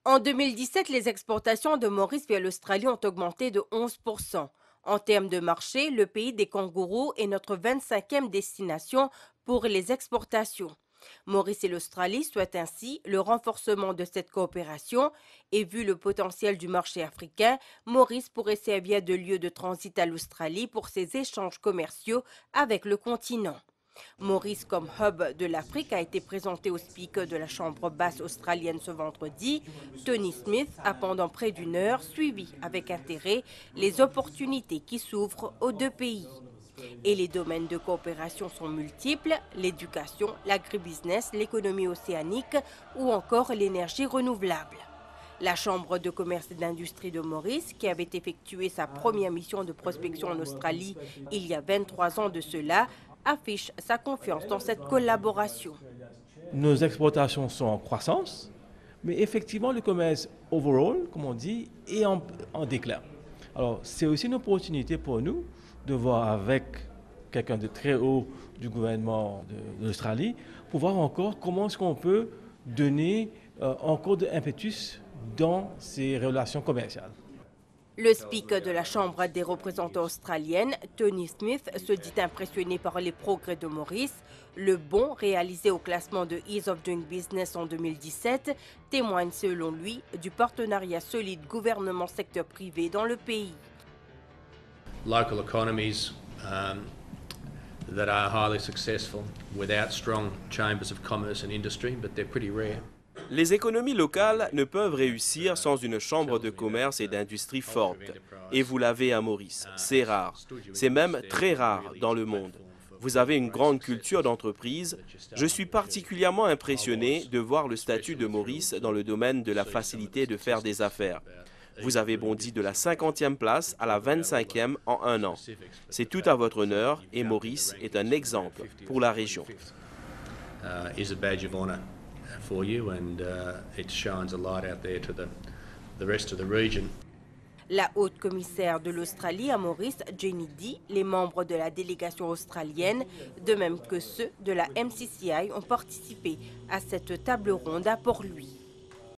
En 2017, les exportations de Maurice vers l'Australie ont augmenté de 11%. En termes de marché, le pays des kangourous est notre 25e destination pour les exportations. Maurice et l'Australie souhaitent ainsi le renforcement de cette coopération et vu le potentiel du marché africain, Maurice pourrait servir de lieu de transit à l'Australie pour ses échanges commerciaux avec le continent. Maurice comme hub de l'Afrique a été présenté au speaker de la Chambre basse australienne ce vendredi. Tony Smith a pendant près d'une heure suivi avec intérêt les opportunités qui s'ouvrent aux deux pays. Et les domaines de coopération sont multiples, l'éducation, l'agribusiness, l'économie océanique ou encore l'énergie renouvelable. La Chambre de commerce et d'industrie de Maurice, qui avait effectué sa première mission de prospection en Australie il y a 23 ans de cela, affiche sa confiance dans cette collaboration. Nos exportations sont en croissance, mais effectivement, le commerce overall, comme on dit, est en déclin. Alors, c'est aussi une opportunité pour nous de voir avec quelqu'un de très haut du gouvernement de l'Australie pour voir encore comment est-ce qu'on peut donner encore de impetus dans ces relations commerciales. Le speaker de la Chambre des représentants australienne, Tony Smith, se dit impressionné par les progrès de Maurice. Le bond réalisé au classement de Ease of Doing Business en 2017 témoigne selon lui du partenariat solide gouvernement-secteur privé dans le pays. Local economies that are highly successful without strong chambers of commerce and industry, but they're pretty rare. Les économies locales ne peuvent réussir sans une chambre de commerce et d'industrie forte. Et vous l'avez à Maurice. C'est rare. C'est même très rare dans le monde. Vous avez une grande culture d'entreprise. Je suis particulièrement impressionné de voir le statut de Maurice dans le domaine de la facilité de faire des affaires. Vous avez bondi de la 50e place à la 25e en un an. C'est tout à votre honneur et Maurice est un exemple pour la région. Is a badge of honor for you, and it shines a light out there to the rest of the region. La haute commissaire de l'Australie à Maurice, Jenny Dee, les membres de la délégation australienne, de même que ceux de la MCCI, ont participé à cette table ronde à Port-Louis.